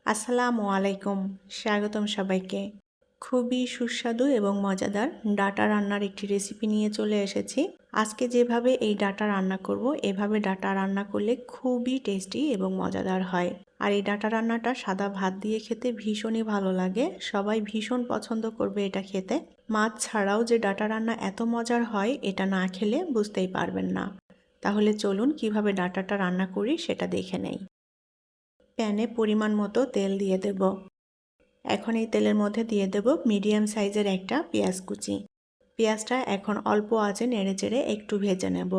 আসসালামু আলাইকুম, স্বাগতম সবাইকে। খুবই সুস্বাদু এবং মজাদার ডাটা রান্নার একটি রেসিপি নিয়ে চলে এসেছি। আজকে যেভাবে এই ডাটা রান্না করব, এভাবে ডাটা রান্না করলে খুবই টেস্টি এবং মজাদার হয়। আর এই ডাটা রান্নাটা সাদা ভাত দিয়ে খেতে ভীষণই ভালো লাগে, সবাই ভীষণ পছন্দ করবে এটা খেতে। মাছ ছাড়াও যে ডাটা রান্না এত মজার হয়, এটা না খেলে বুঝতেই পারবেন না। তাহলে চলুন কিভাবে ডাটাটা রান্না করি সেটা দেখে নেই। প্যানে পরিমাণ মতো তেল দিয়ে দেব। এখন এই তেলের মধ্যে দিয়ে দেব মিডিয়াম সাইজের একটা পেঁয়াজ কুচি। পেঁয়াজটা এখন অল্প আঁচে নেড়েচেড়ে একটু ভেজে নেব।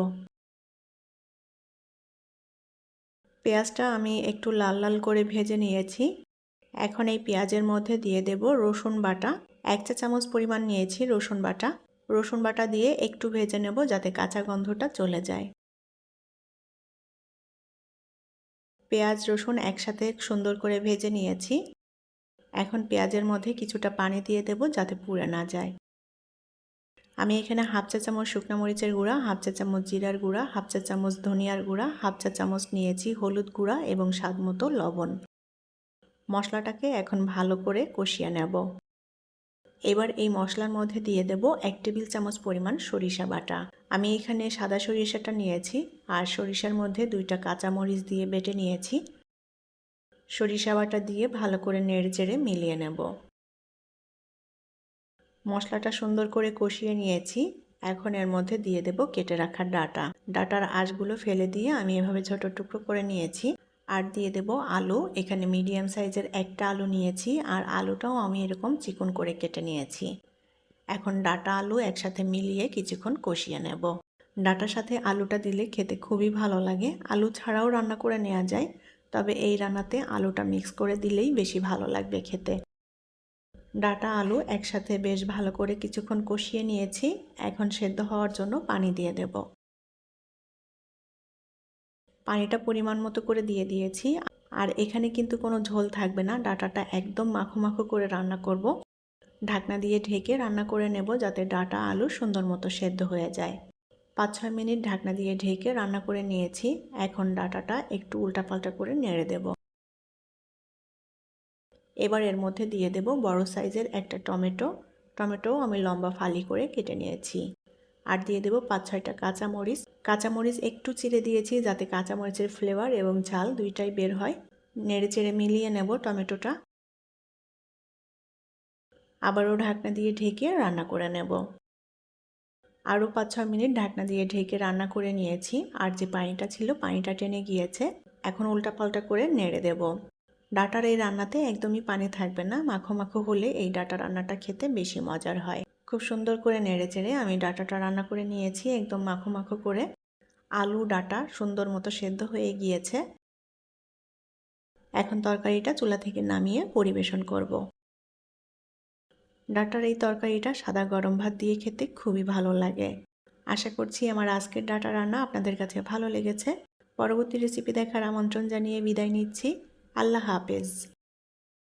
পেঁয়াজটা আমি একটু লাল লাল করে ভেজে নিয়েছি। এখন এই পেঁয়াজের মধ্যে দিয়ে দেব রসুন বাটা। 1 চা চামচ পরিমাণ নিয়েছি রসুন বাটা। রসুন বাটা দিয়ে একটু ভেজে নেব যাতে কাঁচা গন্ধটা চলে যায়। পেঁয়াজ রসুন একসাথে সুন্দর করে ভেজে নিয়েছি। এখন পেঁয়াজের মধ্যে কিছুটা পানি দিয়ে দেব যাতে পুড়ে না যায়। আমি এখানে হাফ চা চামচ শুকনো মরিচের গুঁড়া, হাফ চা চামচ জিরার গুঁড়া, হাফ চা চামচ ধনিয়ার গুঁড়া, হাফ চা চামচ নিয়েছি হলুদ গুঁড়া এবং স্বাদমতো লবণ। মশলাটাকে এখন ভালো করে কষিয়ে নেব। এবার এই মশলার মধ্যে দিয়ে দেব 1 টেবিল চামচ পরিমাণ সরিষা বাটা। আমি এখানে সাদা সরিষাটা নিয়েছি আর সরিষার মধ্যে 2টা কাঁচামরিচ দিয়ে বেটে নিয়েছি। সরিষা বাটা দিয়ে ভালো করে নেড়েচেড়ে মিলিয়ে নেব। মশলাটা সুন্দর করে কষিয়ে নিয়েছি। এখন এর মধ্যে দিয়ে দেব কেটে রাখা ডাটা। ডাটার আঁশগুলো ফেলে দিয়ে আমি এভাবে ছোট টুকরো করে নিয়েছি। আর দিয়ে দেব আলু। এখানে মিডিয়াম সাইজের একটা আলু নিয়েছি আর আলুটাও আমি এরকম চিকন করে কেটে নিয়েছি। এখন ডাটা আলু একসাথে মিলিয়ে কিছুক্ষণ কষিয়ে নেব। ডাটার সাথে আলুটা দিলে খেতে খুবই ভালো লাগে। আলু ছাড়াও রান্না করে নেওয়া যায়, তবে এই রান্নাতে আলুটা মিক্স করে দিলেই বেশি ভালো লাগবে খেতে। ডাটা আলু একসাথে বেশ ভালো করে কিছুক্ষণ কষিয়ে নিয়েছি। এখন সেদ্ধ হওয়ার জন্য পানি দিয়ে দেব। পানিটা পরিমাণ মতো করে দিয়ে দিয়েছি। আর এখানে কিন্তু কোনো ঝোল থাকবে না, ডাটাটা একদম মাখো মাখো করে রান্না করব। ঢাকনা দিয়ে ঢেকে রান্না করে নেব যাতে ডাটা আলু সুন্দর মতো সেদ্ধ হয়ে যায়। 5-6 মিনিট ঢাকনা দিয়ে ঢেকে রান্না করে নিয়েছি। এখন ডাটাটা একটু উল্টাপাল্টা করে নেড়ে দেব। এবার এর মধ্যে দিয়ে দেব বড় সাইজের একটা টমেটো। টমেটোও আমি লম্বা ফালি করে কেটে নিয়েছি। আর দিয়ে দেব 5-6টা কাঁচামরিচ। কাঁচামরিচ একটু চিড়ে দিয়েছি যাতে কাঁচামরিচের ফ্লেভার এবং ঝাল দুইটাই বের হয়। নেড়ে চেড়ে মিলিয়ে নেব টমেটোটা। আবারও ঢাকনা দিয়ে ঢেকে রান্না করে নেব। আরও 5-6 মিনিট ঢাকনা দিয়ে ঢেকে রান্না করে নিয়েছি। আর যে পানিটা ছিল পানিটা টেনে গিয়েছে। এখন উল্টাপাল্টা করে নেড়ে দেব। ডাটার এই রান্নাতে একদমই পানি থাকবে না, মাখো মাখো হলে এই ডাটা রান্নাটা খেতে বেশি মজার হয়। খুব সুন্দর করে নেড়ে চেড়ে আমি ডাটাটা রান্না করে নিয়েছি একদম মাখো মাখো করে। আলু ডাটা সুন্দর মতো সেদ্ধ হয়ে গিয়েছে। এখন তরকারিটা চুলা থেকে নামিয়ে পরিবেশন করব। ডাটার এই তরকারিটা সাদা গরম ভাত দিয়ে খেতে খুবই ভালো লাগে। আশা করছি আমার আজকের ডাটা রান্না আপনাদের কাছে ভালো লেগেছে। পরবর্তী রেসিপি দেখার আমন্ত্রণ জানিয়ে বিদায় নিচ্ছি। আল্লাহ হাফেজ।